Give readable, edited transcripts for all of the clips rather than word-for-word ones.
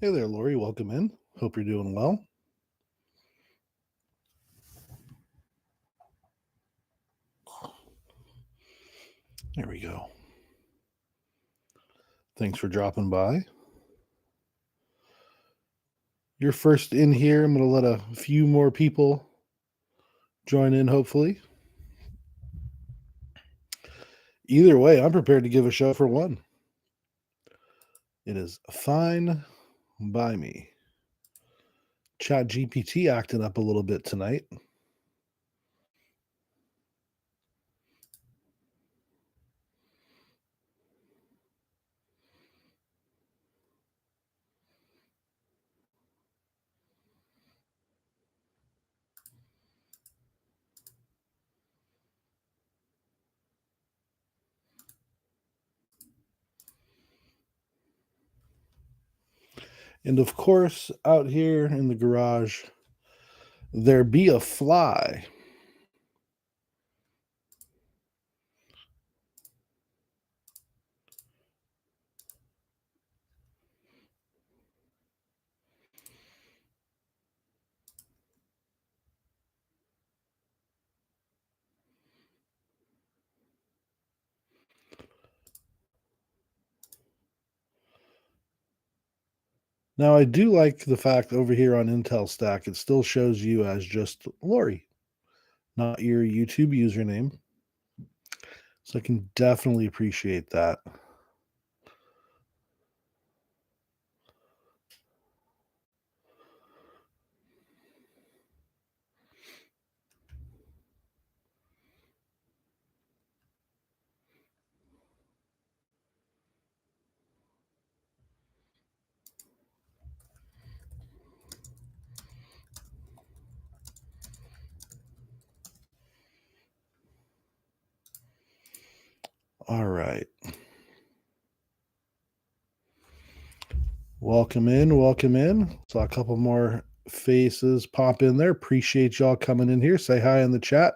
Hey there, Lori. Welcome in. Hope you're doing well. There we go. Thanks for dropping by. You're first in here. I'm going to let a few more people join in, hopefully. Either way, I'm prepared to give a show for one. It is fine by me. Chat GPT acting up a little bit tonight. And of course, out here in the garage, there be a fly. Now, I do like the fact over here on Intel Stack, it still shows you as just Lori, not your YouTube username. So I can definitely appreciate that. All right. Welcome in. Welcome in. Saw a couple more faces pop in there. Appreciate y'all coming in here. Say hi in the chat.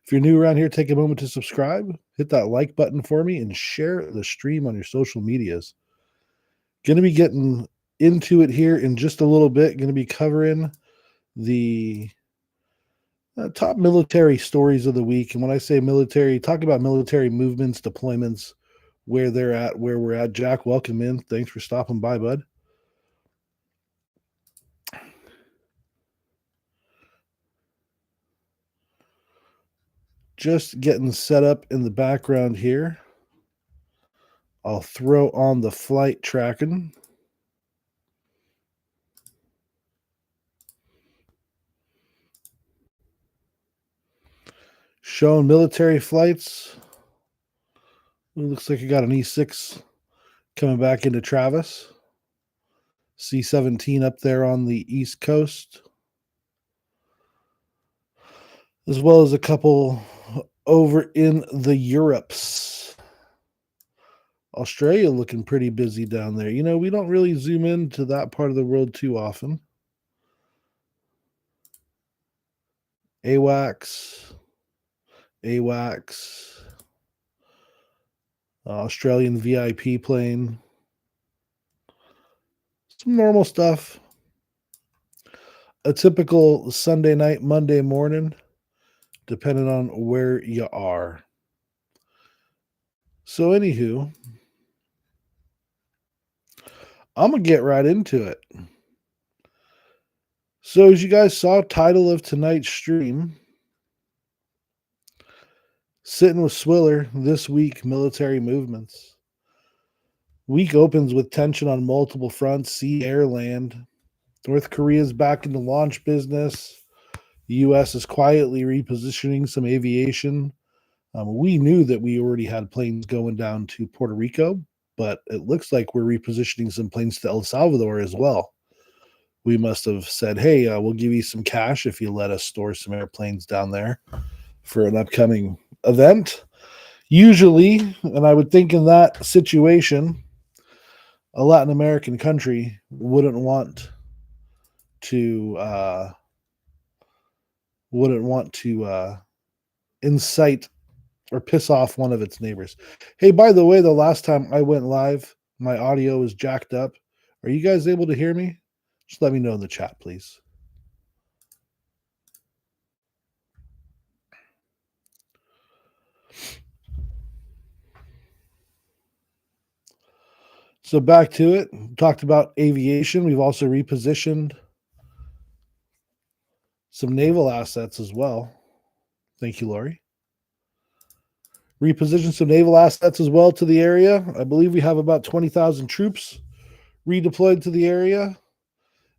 If you're new around here, take a moment to subscribe, hit that like button for me, and share the stream on your social medias. Going to be getting into it here in just a little bit. Going to be covering the top military stories of the week. And when I say military, talk about military movements, deployments, where they're at, where we're at. Jack, welcome in. Thanks for stopping by, bud. Just getting set up in the background here. I'll throw on the flight tracking. Showing military flights. It looks like you got an E6 coming back into Travis. C-17 up there on the East Coast. As well as a couple over in the Europes. Australia looking pretty busy down there. You know, we don't really zoom into that part of the world too often. AWACS. Australian VIP plane. Some normal stuff. A typical Sunday night, Monday morning, depending on where you are. So, anywho, I'm going to get right into it. So, as you guys saw, title of tonight's stream, Sittin with Swiller, this week, military movements. Week opens with tension on multiple fronts, sea, air, land. North Korea's back in the launch business. The U.S. is quietly repositioning some aviation. We knew that we already had planes going down to Puerto Rico, but it looks like we're repositioning some planes to El Salvador as well. We must have said, hey, we'll give you some cash if you let us store some airplanes down there for an upcoming event. Usually, and I would think in that situation, a Latin American country wouldn't want to incite or piss off one of its neighbors. Hey, by the way, the last time I went live, my audio was jacked up. Are you guys able to hear me? Just let me know in the chat, please. So back to it. We talked about aviation. We've also repositioned some naval assets as well. Thank you, Lori. Repositioned some naval assets as well to the area. I believe we have about 20,000 troops redeployed to the area.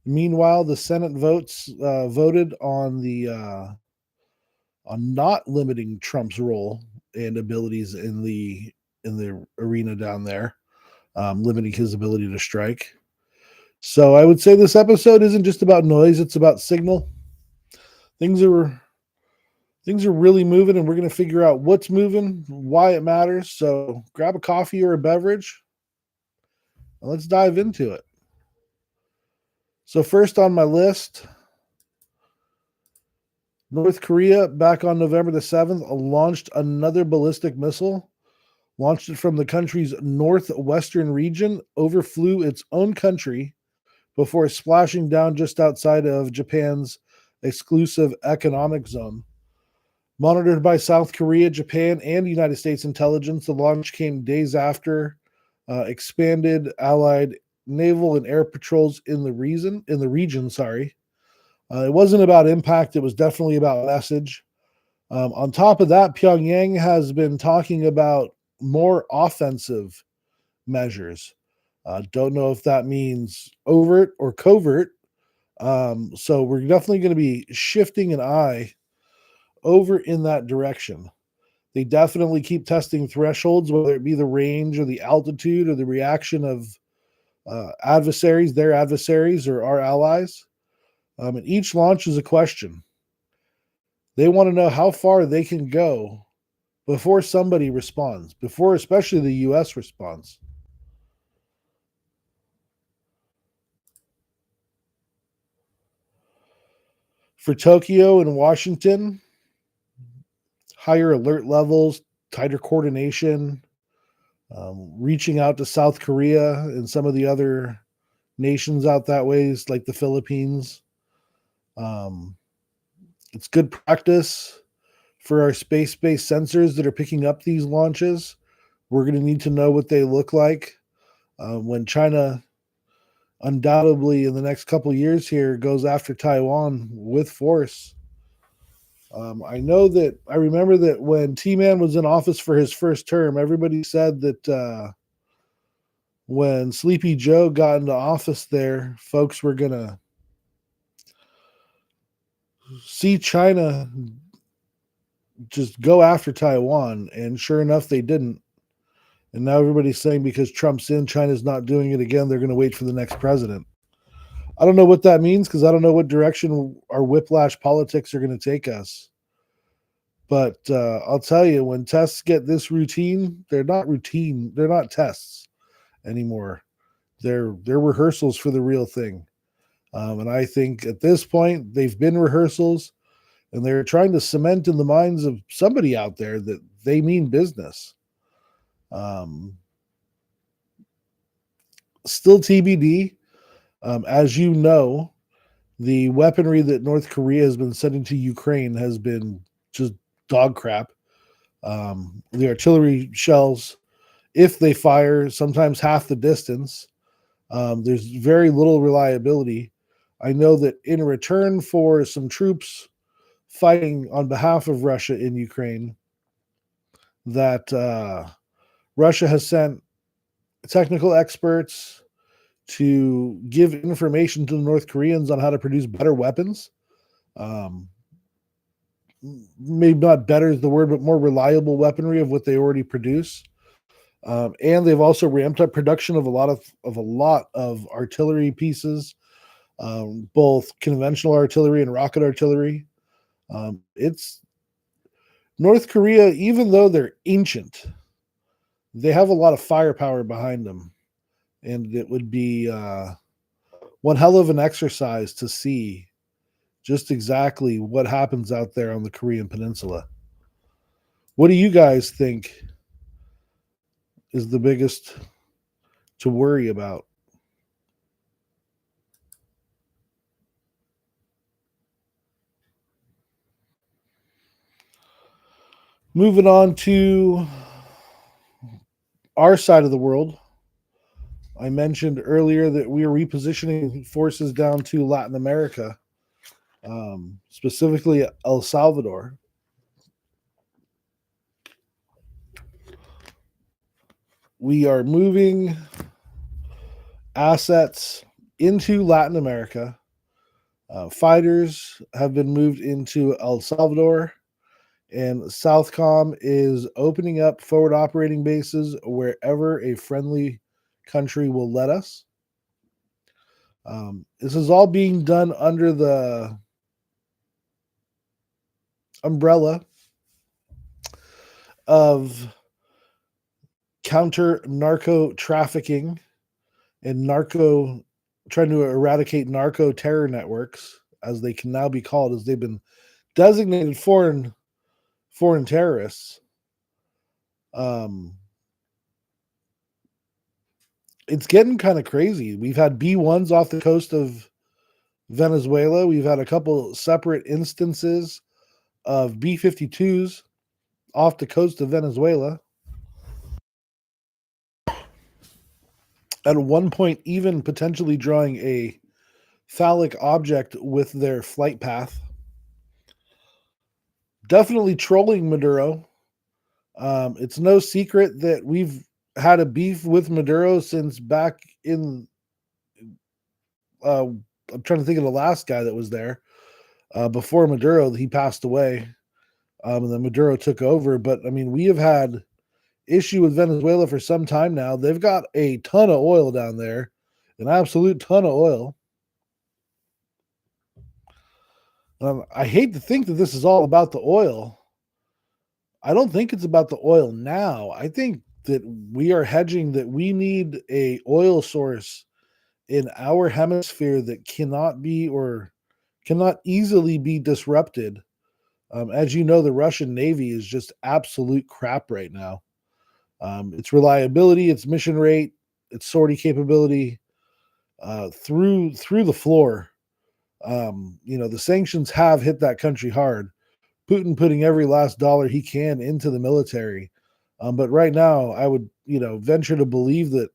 Meanwhile, the Senate voted on not limiting Trump's role and abilities in the arena down there, limiting his ability to strike. So I would say this episode isn't just about noise; it's about signal. Things are really moving, and we're going to figure out what's moving, why it matters. So grab a coffee or a beverage, and let's dive into it. So first on my list, North Korea, back on November the 7th, launched another ballistic missile, launched it from the country's northwestern region, overflew its own country before splashing down just outside of Japan's exclusive economic zone. Monitored by South Korea, Japan, and United States intelligence, the launch came days after expanded Allied naval and air patrols in the region. It wasn't about impact; it was definitely about message. On top of that, Pyongyang has been talking about more offensive measures. Don't know if that means overt or covert. So we're definitely going to be shifting an eye over in that direction. They definitely keep testing thresholds, whether it be the range or the altitude or the reaction of adversaries, their adversaries or our allies. And each launch is a question. They want to know how far they can go before somebody responds, before especially the U.S. responds. For Tokyo and Washington, higher alert levels, tighter coordination, reaching out to South Korea and some of the other nations out that ways, like the Philippines. It's good practice for our space-based sensors that are picking up these launches. We're going to need to know what they look like when China undoubtedly in the next couple of years here goes after Taiwan with force. I remember that when T-Man was in office for his first term, everybody said that when Sleepy Joe got into office there, folks were going to see China just go after Taiwan. And sure enough, they didn't. And now everybody's saying because Trump's in, China's not doing it again, they're going to wait for the next president. I don't know what that means because I don't know what direction our whiplash politics are going to take us. But I'll tell you, when tests get this routine, they're not routine. They're not tests anymore. They're rehearsals for the real thing. And I think at this point, they've been rehearsals, and they're trying to cement in the minds of somebody out there that they mean business. Still TBD. As you know, the weaponry that North Korea has been sending to Ukraine has been just dog crap. The artillery shells, if they fire, sometimes half the distance. There's very little reliability. I know that in return for some troops fighting on behalf of Russia in Ukraine, that Russia has sent technical experts to give information to the North Koreans on how to produce better weapons. Maybe not better is the word, but more reliable weaponry of what they already produce. And they've also ramped up production of a lot of artillery pieces, both conventional artillery and rocket artillery. It's North Korea, even though they're ancient, they have a lot of firepower behind them, and it would be one hell of an exercise to see just exactly what happens out there on the Korean Peninsula. What do you guys think is the biggest to worry about? Moving on to our side of the world, I mentioned earlier that we are repositioning forces down to Latin America, specifically El Salvador. We are moving assets into Latin America. Fighters have been moved into El Salvador, and Southcom is opening up forward operating bases wherever a friendly country will let us. This is all being done under the umbrella of counter narco trafficking and trying to eradicate narco terror networks, as they can now be called, as they've been designated foreign terrorists. Um, it's getting kind of crazy. We've had B-1s off the coast of Venezuela. We've had a couple separate instances of B-52s off the coast of Venezuela. At one point, even potentially drawing a phallic object with their flight path. Definitely trolling Maduro. It's no secret that we've had a beef with Maduro since back in. I'm trying to think of the last guy that was there before Maduro. He passed away, and then Maduro took over. But I mean, we have had issue with Venezuela for some time now. They've got a ton of oil down there, an absolute ton of oil. I hate to think that this is all about the oil. I don't think it's about the oil now. I think that we are hedging that we need a oil source in our hemisphere that cannot be or cannot easily be disrupted. As you know, the Russian Navy is just absolute crap right now. Its reliability, its mission rate, its sortie capability, through the floor. The sanctions have hit that country hard. Putin putting every last dollar he can into the military. But right now, I would, venture to believe that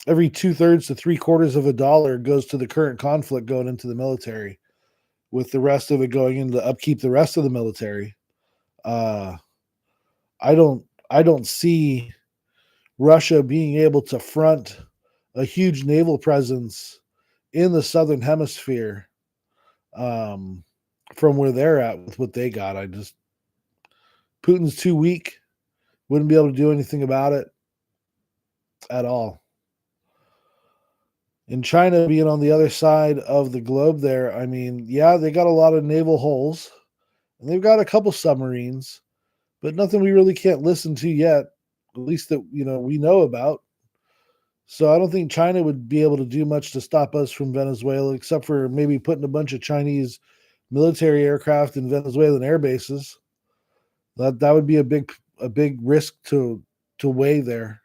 every 2/3 to 3/4 of a dollar goes to the current conflict going into the military, with the rest of it going into upkeep the rest of the military. Uh, I don't see Russia being able to front a huge naval presence in the southern hemisphere, um, from where they're at with what they got. Putin's too weak, wouldn't be able to do anything about it at all. And China being on the other side of the globe there, I mean, yeah, they got a lot of naval holes and they've got a couple submarines, but nothing we really can't listen to yet, at least that, we know about. So I don't think China would be able to do much to stop us from Venezuela, except for maybe putting a bunch of Chinese military aircraft in Venezuelan air bases. That would be a big risk to weigh there.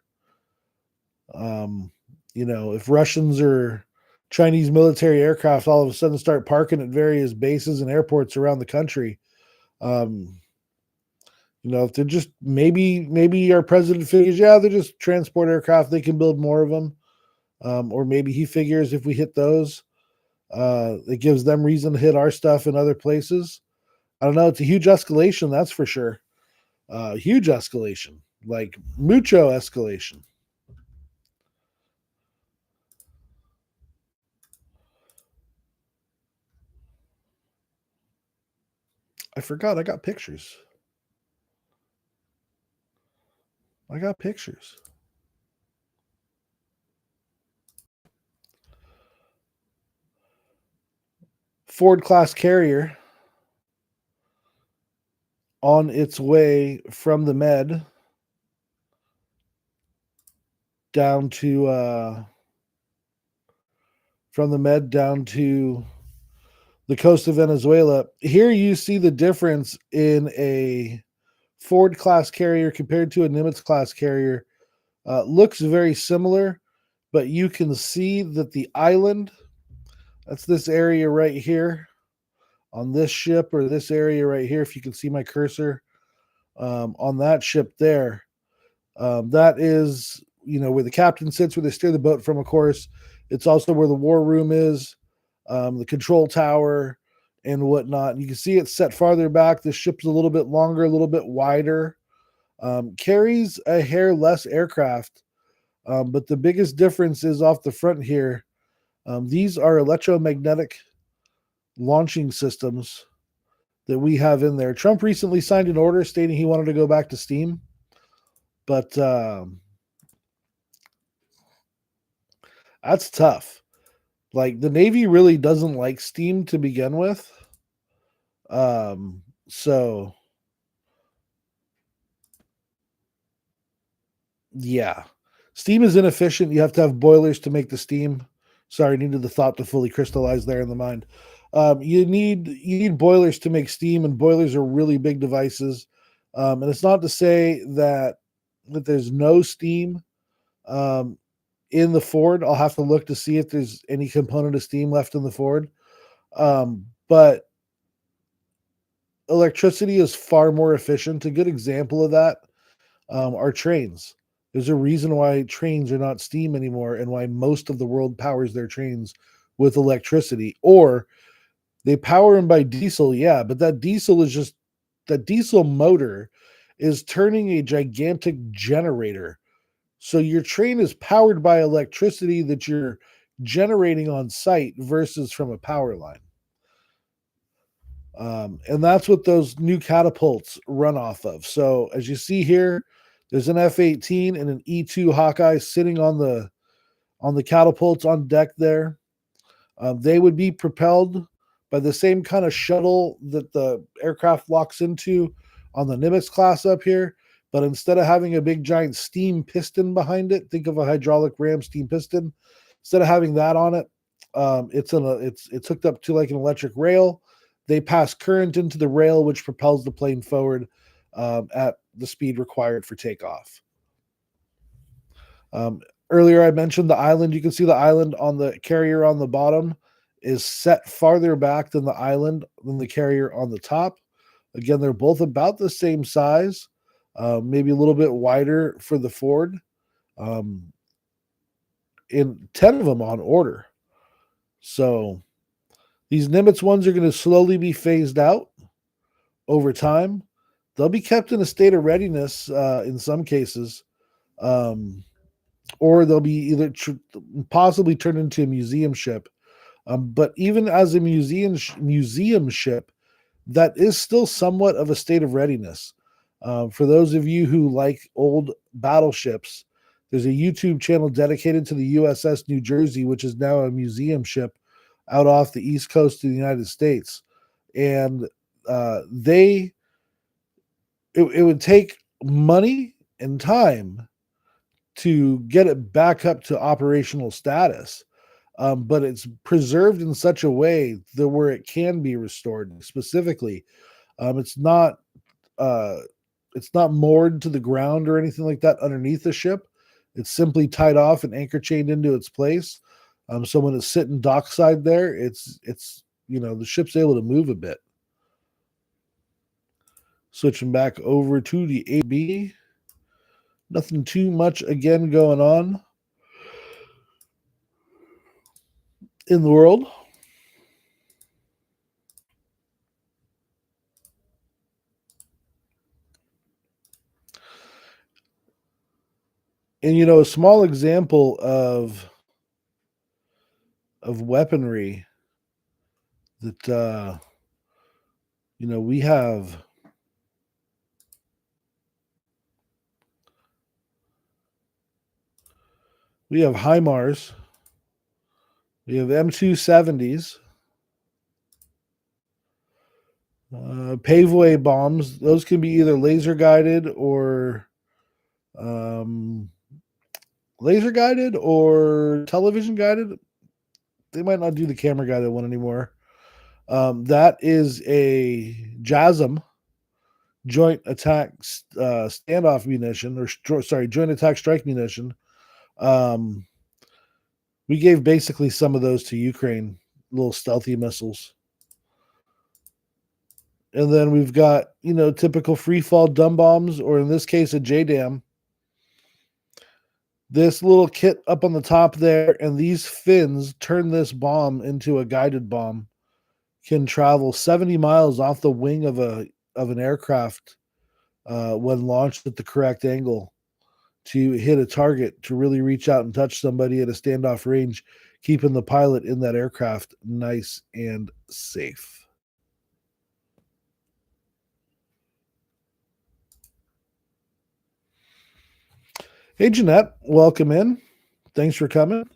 Um, if Russians or Chinese military aircraft all of a sudden start parking at various bases and airports around the country, um, if they're just maybe our president figures, yeah, they're just transport aircraft, they can build more of them, or maybe he figures if we hit those, it gives them reason to hit our stuff in other places. I don't know. It's a huge escalation, that's for sure. Huge escalation, like mucho escalation. I forgot I got pictures. I got pictures. Ford class carrier on its way from the Med down to the coast of Venezuela. Here you see the difference in a Ford class carrier compared to a Nimitz class carrier. Looks very similar, but you can see that the island, that's this area right here on this ship, or this area right here, if you can see my cursor, on that ship there. That is, where the captain sits, where they steer the boat from, of course. It's also where the war room is, the control tower, and whatnot. And you can see it's set farther back. The ship's a little bit longer, a little bit wider, carries a hair less aircraft. But the biggest difference is off the front here. These are electromagnetic launching systems that we have in there. Trump recently signed an order stating he wanted to go back to steam, but that's tough. Like, the Navy really doesn't like steam to begin with. So yeah, steam is inefficient. You have to have boilers to make the steam. Sorry, needed the thought to fully crystallize there in the mind. You need boilers to make steam, and boilers are really big devices. And it's not to say that there's no steam um, in the Ford. I'll have to look to see if there's any component of steam left in the Ford. But electricity is far more efficient. A good example of that are trains. There's a reason why trains are not steam anymore, and why most of the world powers their trains with electricity, or they power them by diesel. Yeah, but that diesel motor is turning a gigantic generator. So your train is powered by electricity that you're generating on site versus from a power line. And that's what those new catapults run off of. So as you see here, there's an F-18 and an E-2 Hawkeye sitting on the catapults on deck there. They would be propelled by the same kind of shuttle that the aircraft locks into on the Nimitz class up here. But instead of having a big giant steam piston behind it, think of a hydraulic ram steam piston. Instead of having that on it, it's hooked up to like an electric rail. They pass current into the rail, which propels the plane forward at the speed required for takeoff. Um, Earlier, I mentioned the island. You can see the island on the carrier on the bottom is set farther back than the carrier on the top. Again, they're both about the same size, maybe a little bit wider for the Ford. In 10 of them on order. So these Nimitz ones are going to slowly be phased out over time. They'll be kept in a state of readiness in some cases. Or they'll be either possibly turned into a museum ship. But even as a museum ship, that is still somewhat of a state of readiness. For those of you who like old battleships, there's a YouTube channel dedicated to the USS New Jersey, which is now a museum ship out off the east coast of the United States. And it would take money and time to get it back up to operational status. But it's preserved in such a way that where it can be restored. Specifically, it's not moored to the ground or anything like that underneath the ship. It's simply tied off and anchor chained into its place. So when it's sitting dockside there, it's the ship's able to move a bit. Switching back over to the AB. Nothing too much again going on in the world. And a small example of weaponry that we have HIMARS, we have M270s, paveway bombs. Those can be either laser guided or television guided. They might not do the camera guided one anymore. That is a JASM, joint attack standoff munition, joint attack strike munition. We gave basically some of those to Ukraine, little stealthy missiles. And then we've got, typical free fall dumb bombs, or in this case, a JDAM. This little kit up on the top there, and these fins turn this bomb into a guided bomb. Can travel 70 miles off the wing of an aircraft when launched at the correct angle to hit a target, to really reach out and touch somebody at a standoff range, keeping the pilot in that aircraft nice and safe. Hey, Jeanette, welcome in. Thanks for coming.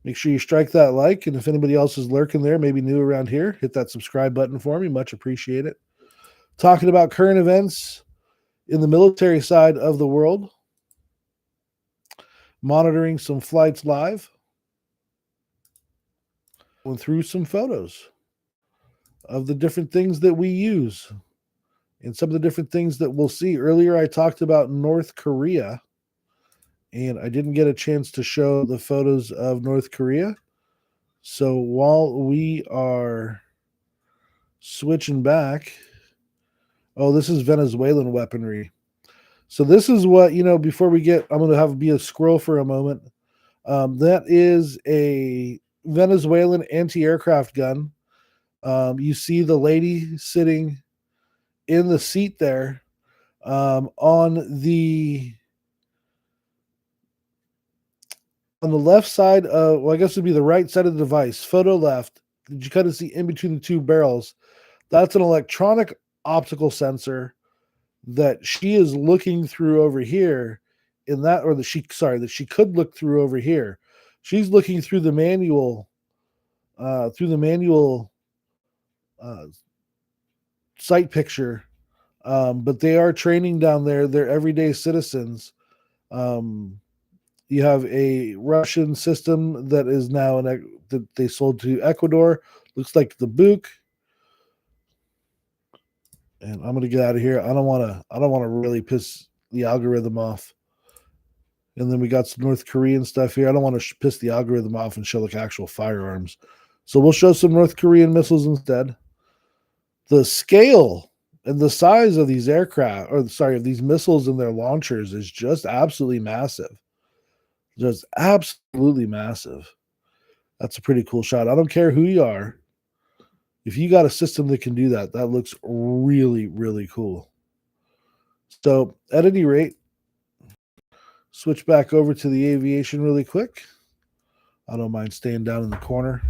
Make sure you strike that like, and if anybody else is lurking there, maybe new around here, hit that subscribe button for me. Much appreciate it. Talking about current events in the military side of the world, monitoring some flights live, going through some photos of the different things that we use and some of the different things that we'll see. Earlier, I talked about North Korea, and I didn't get a chance to show the photos of North Korea. So while we are switching back, this is Venezuelan weaponry. So this is what, before we get, I'm going to be a squirrel for a moment. That is a Venezuelan anti-aircraft gun. You see the lady sitting in the seat there on the left side of, I guess it would be the right side of the device, photo left. Did you kind of see in between the two barrels? That's an electronic optical sensor that she is looking through over here that she could look through over here. She's looking through the manual uh, sight picture. But they are training down there. They're everyday citizens. You have a Russian system that is now that they sold to Ecuador. Looks like the Buk. And I'm gonna get out of here. I don't want to really piss the algorithm off. And then we got some North Korean stuff here. I don't want to piss the algorithm off and show like actual firearms. So we'll show some North Korean missiles instead. The scale and the size of these of these missiles and their launchers is just absolutely massive. Just absolutely massive. That's a pretty cool shot. I don't care who you are. If you got a system that can do that, that looks really, really cool. So at any rate, switch back over to the aviation really quick. I don't mind staying down in the corner.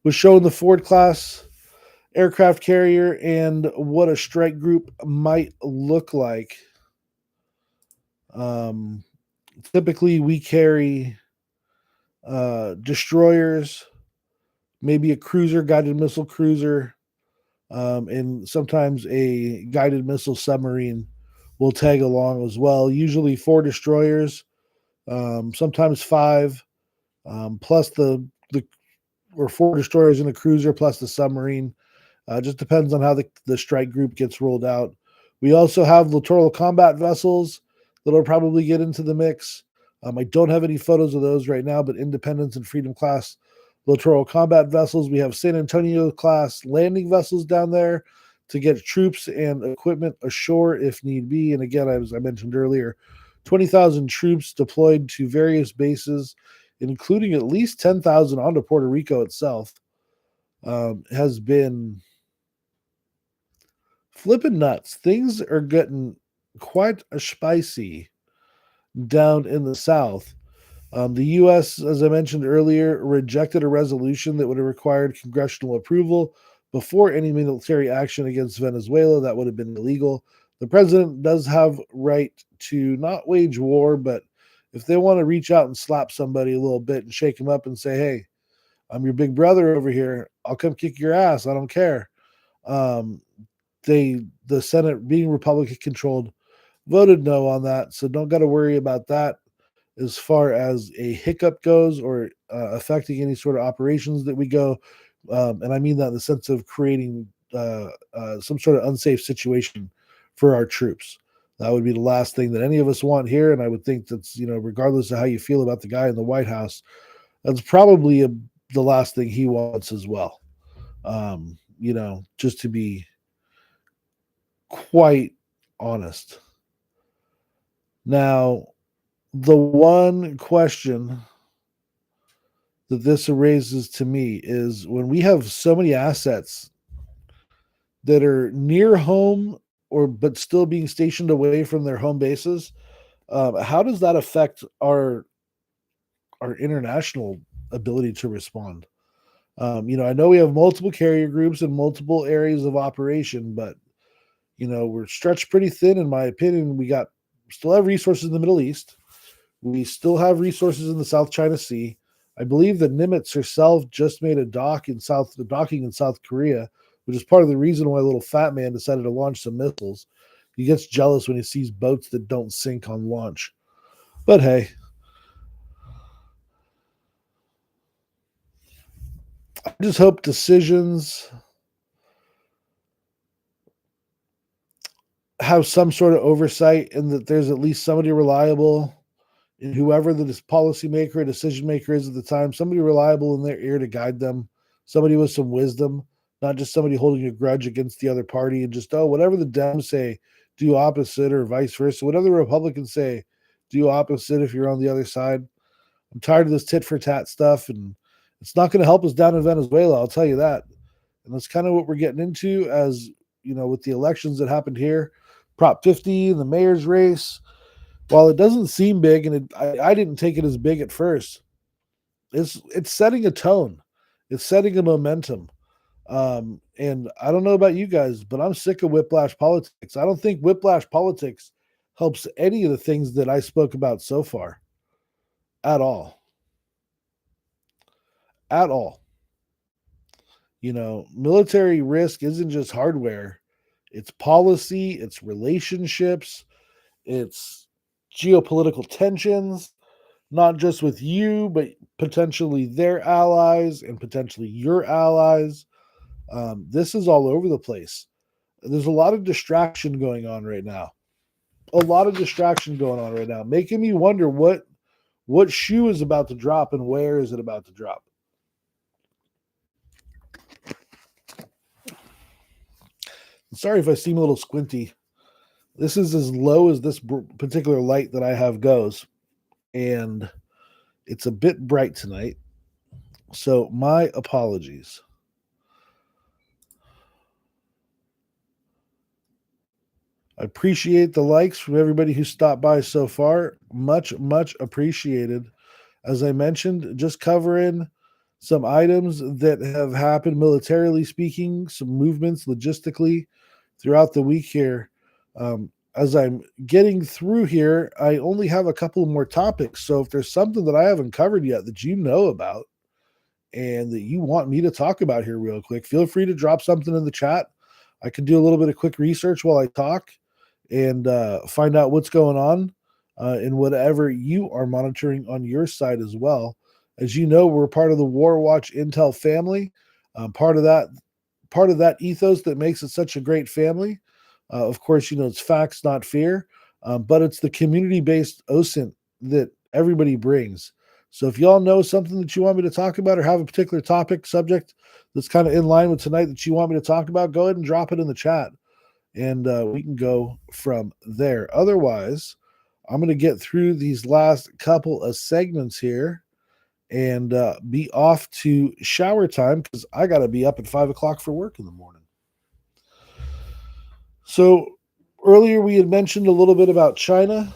We're showing the Ford class aircraft carrier and what a strike group might look like. Typically, we carry destroyers, maybe a cruiser, guided missile cruiser, and sometimes a guided missile submarine will tag along as well. Usually 4 destroyers, sometimes 5, plus or 4 destroyers in a cruiser plus the submarine. Just depends on how the strike group gets rolled out. We also have littoral combat vessels that'll probably get into the mix. I don't have any photos of those right now, but Independence and Freedom class littoral combat vessels. We have San Antonio class landing vessels down there to get troops and equipment ashore if need be. And again, as I mentioned earlier, 20,000 troops deployed to various bases, including at least 10,000 onto Puerto Rico itself. Has been flipping nuts. Things are getting quite spicy down in the South. The U.S., as I mentioned earlier, rejected a resolution that would have required congressional approval before any military action against Venezuela. That would have been illegal. The president does have right to not wage war, but if they want to reach out and slap somebody a little bit and shake them up and say, hey, I'm your big brother over here, I'll come kick your ass, I don't care. The Senate, being Republican controlled, voted no on that, so don't got to worry about that as far as a hiccup goes or affecting any sort of operations that we go. And I mean that in the sense of creating some sort of unsafe situation for our troops. That would be the last thing that any of us want here. And I would think that's, regardless of how you feel about the guy in the White House, that's probably the last thing he wants as well. just to be quite honest. Now, the one question that this raises to me is when we have so many assets that are near home or but still being stationed away from their home bases, how does that affect our international ability to respond? I know we have multiple carrier groups and multiple areas of operation, but we're stretched pretty thin, in my opinion. Still have resources in the Middle East. We still have resources in the South China Sea. I believe that Nimitz herself just made a docking in South Korea, which is part of the reason why little fat man decided to launch some missiles. He gets jealous when he sees boats that don't sink on launch. But hey, I just hope decisions have some sort of oversight and that there's at least somebody reliable, and whoever the policymaker or decision maker is at the time, somebody reliable in their ear to guide them, somebody with some wisdom, not just somebody holding a grudge against the other party and just, whatever the Dems say, do opposite, or vice versa. Whatever the Republicans say, do opposite if you're on the other side. I'm tired of this tit for tat stuff, and it's not going to help us down in Venezuela, I'll tell you that. And that's kind of what we're getting into as, with the elections that happened here, Prop 50, the mayor's race. While it doesn't seem big, and I didn't take it as big at first, it's setting a tone. It's setting a momentum. And I don't know about you guys, but I'm sick of whiplash politics. I don't think whiplash politics helps any of the things that I spoke about so far at all. At all. Military risk isn't just hardware, it's policy, it's relationships, it's geopolitical tensions, not just with you, but potentially their allies and potentially your allies. This is all over the place. There's a lot of distraction going on right now. Making me wonder what shoe is about to drop and where is it about to drop. Sorry if I seem a little squinty. This is as low as this particular light that I have goes, and it's a bit bright tonight. So my apologies. I appreciate the likes from everybody who stopped by so far. Much, much appreciated. As I mentioned, just covering some items that have happened militarily speaking, some movements logistically throughout the week here. As I'm getting through here, I only have a couple more topics. So if there's something that I haven't covered yet that you know about and that you want me to talk about here real quick, feel free to drop something in the chat. I can do a little bit of quick research while I talk and find out what's going on in whatever you are monitoring on your side as well. As you know, we're part of the War Watch Intel family. Part of that ethos that makes it such a great family. Of course, it's facts, not fear, but it's the community-based OSINT that everybody brings. So if y'all know something that you want me to talk about or have a particular topic, subject that's kind of in line with tonight that you want me to talk about, go ahead and drop it in the chat, and we can go from there. Otherwise, I'm going to get through these last couple of segments here and be off to shower time because I got to be up at 5 o'clock for work in the morning. So earlier we had mentioned a little bit about China,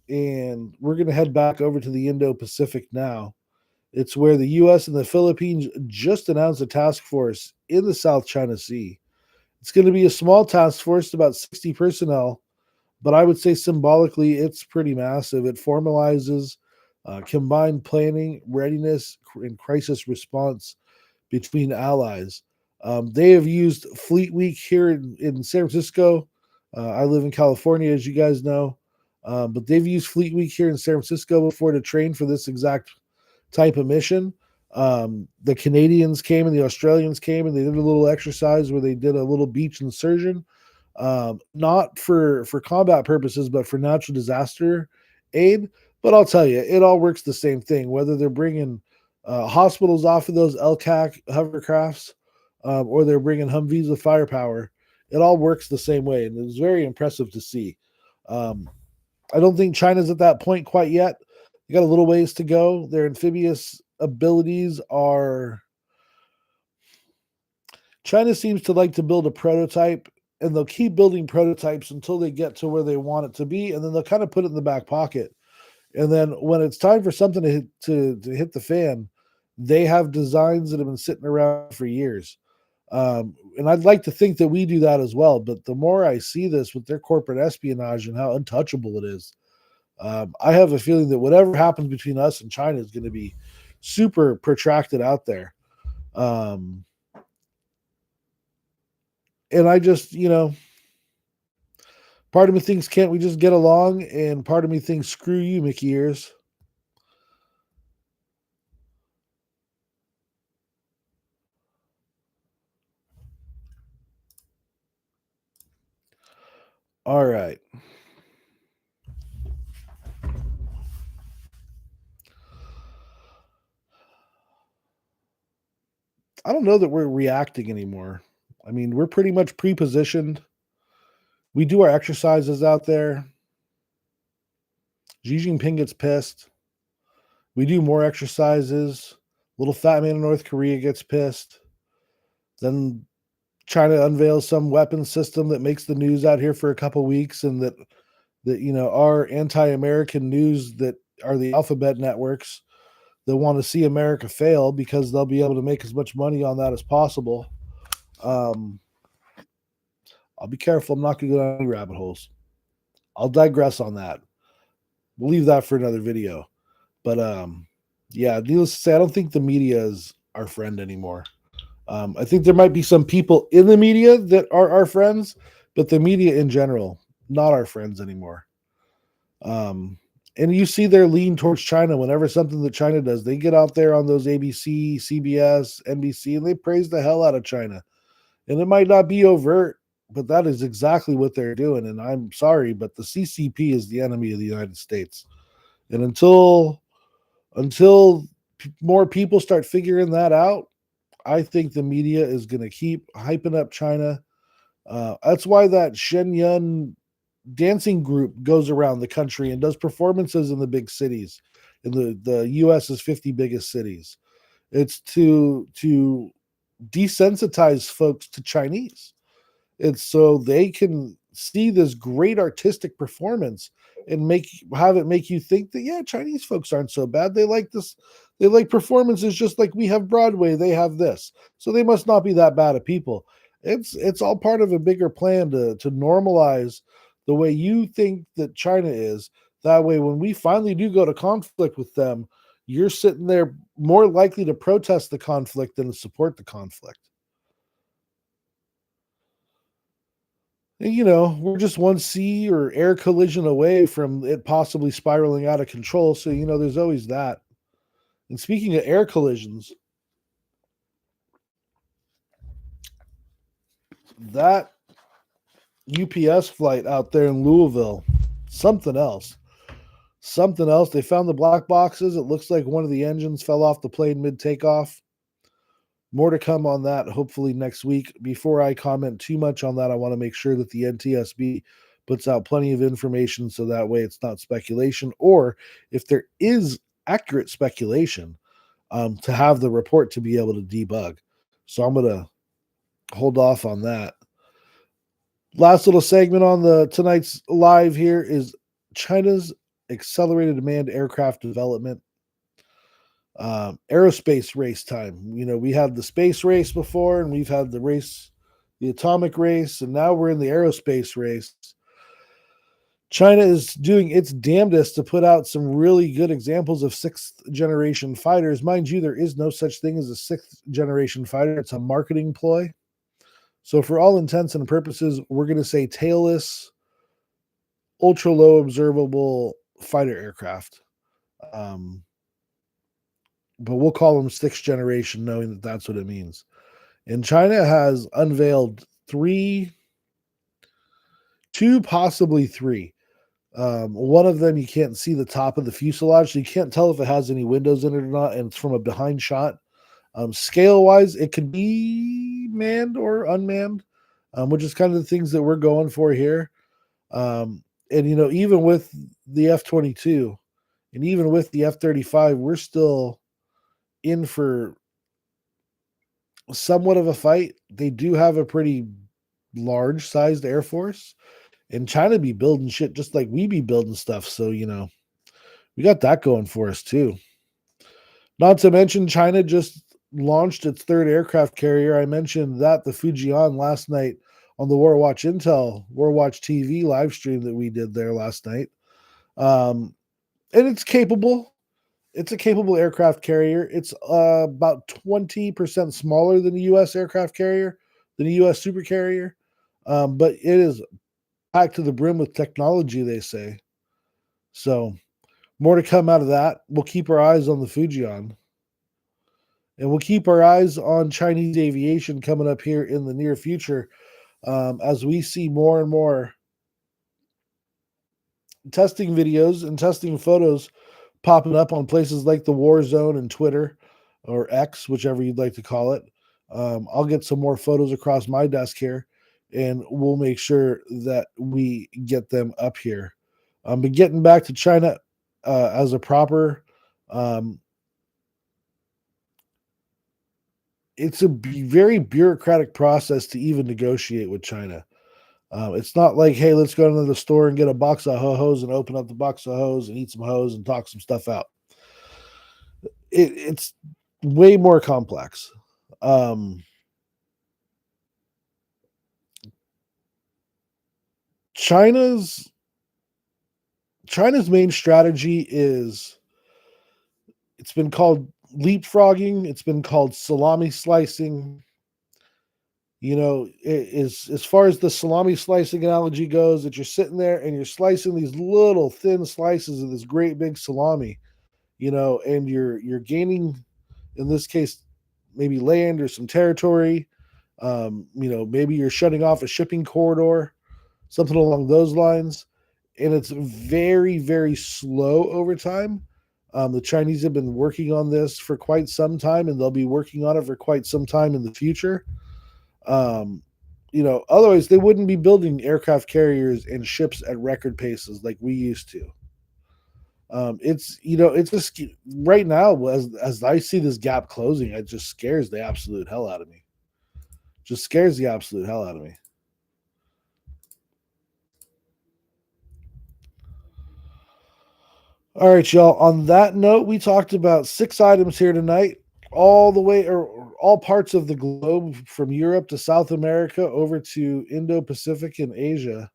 and we're going to head back over to the Indo-Pacific now. It's where the U.S. and the Philippines just announced a task force in the South China Sea. It's going to be a small task force, about 60 personnel, but I would say symbolically it's pretty massive. It formalizes combined planning, readiness, and crisis response between allies. They have used Fleet Week here in San Francisco. I live in California, as you guys know, but they've used Fleet Week here in San Francisco before to train for this exact type of mission. The Canadians came and the Australians came and they did a little exercise where they did a little beach insursion, not for combat purposes, but for natural disaster aid. But I'll tell you, it all works the same thing, whether they're bringing hospitals off of those LCAC hovercrafts, or they're bringing Humvees with firepower. It all works the same way, and it was very impressive to see. Um, I don't think China's at that point quite yet. They got a little ways to go. Their amphibious abilities are. China seems to like to build a prototype, and they'll keep building prototypes until they get to where they want it to be, and then they'll kind of put it in the back pocket. And then when it's time for something to hit the fan, they have designs that have been sitting around for years. And I'd like to think that we do that as well. But the more I see this with their corporate espionage and how untouchable it is, I have a feeling that whatever happens between us and China is going to be super protracted out there. Um, and I just, part of me thinks, can't we just get along? And part of me thinks, screw you, Mickey Ears. All right. I don't know that we're reacting anymore. I mean, we're pretty much pre-positioned. We do our exercises out there. Xi Jinping gets pissed. We do more exercises. Little fat man in North Korea gets pissed. Then China unveils some weapon system that makes the news out here for a couple weeks, and that our anti-American news that are the alphabet networks that want to see America fail because they'll be able to make as much money on that as possible. I'll be careful. I'm not going to go down any rabbit holes. I'll digress on that. We'll leave that for another video. But yeah, needless to say, I don't think the media is our friend anymore. I think there might be some people in the media that are our friends, but the media in general, not our friends anymore. And you see their lean towards China. Whenever something that China does, they get out there on those ABC, CBS, NBC, and they praise the hell out of China. And it might not be overt, but that is exactly what they're doing. And I'm sorry, but the CCP is the enemy of the United States. And until more people start figuring that out, I think the media is going to keep hyping up China. That's why that Shenyang dancing group goes around the country and does performances in the big cities, in the US's 50 biggest cities. It's to desensitize folks to Chinese. It's so they can see this great artistic performance and have it make you think that, yeah, Chinese folks aren't so bad. They like this. They like performances just like we have Broadway. They have this, so they must not be that bad of people. It's all part of a bigger plan to normalize the way you think that China is. That way, when we finally do go to conflict with them, you're sitting there more likely to protest the conflict than to support the conflict. And, we're just one sea or air collision away from it possibly spiraling out of control. So, there's always that. And speaking of air collisions, that UPS flight out there in Louisville, something else. Something else. They found the black boxes. It looks like one of the engines fell off the plane mid takeoff. More to come on that, hopefully next week. Before I comment too much on that, I want to make sure that the NTSB puts out plenty of information so that way it's not speculation, or if there is accurate speculation, to have the report to be able to debug. So I'm going to hold off on that. Last little segment on the tonight's live here is China's accelerated demand aircraft development. Aerospace race time. We had the space race before, and we've had the atomic race, and now we're in the aerospace race. China is doing its damnedest to put out some really good examples of sixth generation fighters. Mind you, there is no such thing as a sixth generation fighter. It's a marketing ploy. So for all intents and purposes, we're going to say tailless, ultra low observable fighter aircraft. But we'll call them sixth generation, knowing that that's what it means. And China has unveiled two, possibly three. One of them, you can't see the top of the fuselage, so you can't tell if it has any windows in it or not, and it's from a behind shot. Scale-wise, it could be manned or unmanned, which is kind of the things that we're going for here. And even with the F-22 and even with the F-35, we're still in for somewhat of a fight. They do have a pretty large sized air force, and China be building shit just like we be building stuff. So, we got that going for us too. Not to mention, China just launched its third aircraft carrier. I mentioned that the Fujian last night on the War Watch TV live stream that we did there last night. And it's capable. It's a capable aircraft carrier. It's about 20% smaller than the U.S. aircraft carrier, than a U.S. supercarrier. But it is packed to the brim with technology, they say. So more to come out of that. We'll keep our eyes on the Fujian. And we'll keep our eyes on Chinese aviation coming up here in the near future, as we see more and more testing videos and testing photos popping up on places like the War Zone and Twitter or X, whichever you'd like to call it. I'll get some more photos across my desk here, and we'll make sure that we get them up here. But getting back to China as a proper, it's a very bureaucratic process to even negotiate with China. It's not like, hey, let's go into the store and get a box of ho-hos and open up the box of hos and eat some hos and talk some stuff out. It's way more complex. China's main strategy is, it's been called leapfrogging, it's been called salami slicing. As far as the salami slicing analogy goes, that you're sitting there and you're slicing these little thin slices of this great big salami, and you're gaining, in this case, maybe land or some territory. Maybe you're shutting off a shipping corridor, something along those lines. And it's very, very slow over time. The Chinese have been working on this for quite some time, and they'll be working on it for quite some time in the future. Otherwise they wouldn't be building aircraft carriers and ships at record paces like we used to. It's just right now, as I see this gap closing, it just scares the absolute hell out of me. Just scares the absolute hell out of me. All right, y'all. On that note, we talked about 6 items here tonight, all the way, or all parts of the globe, from Europe to South America over to Indo-Pacific and Asia.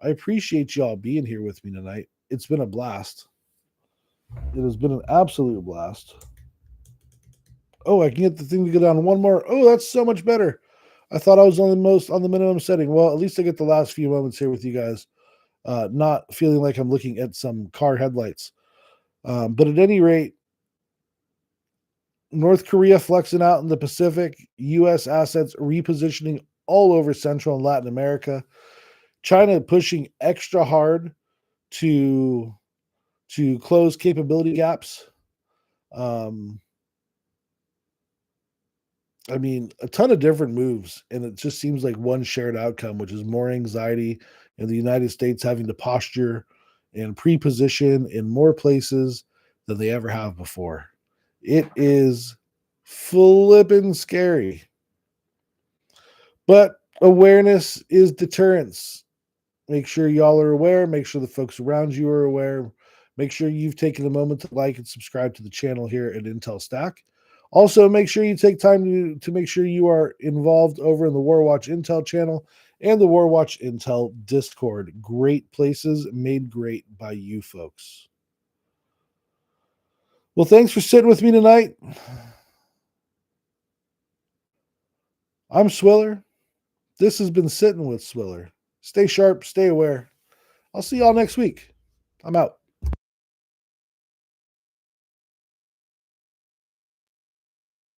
I appreciate y'all being here with me tonight. It's been a blast. It has been an absolute blast. Oh, I can get the thing to go down one more. Oh, that's so much better. I thought I was on the minimum setting. Well, at least I get the last few moments here with you guys, not feeling like I'm looking at some car headlights. But at any rate, North Korea flexing out in the Pacific, U.S. assets repositioning all over Central and Latin America, China pushing extra hard to close capability gaps. A ton of different moves, and it just seems like one shared outcome, which is more anxiety in the United States having to posture and pre-position in more places than they ever have before. It is flippin' scary. But awareness is deterrence. Make sure y'all are aware. Make sure the folks around you are aware. Make sure you've taken a moment to like and subscribe to the channel here at Intel Stack. Also, make sure you take time to make sure you are involved over in the Warwatch Intel channel and the Warwatch Intel Discord. Great places made great by you folks. Well, thanks for sitting with me tonight. I'm Swiller. This has been Sittin with Swiller. Stay sharp, stay aware. I'll see y'all next week. I'm out.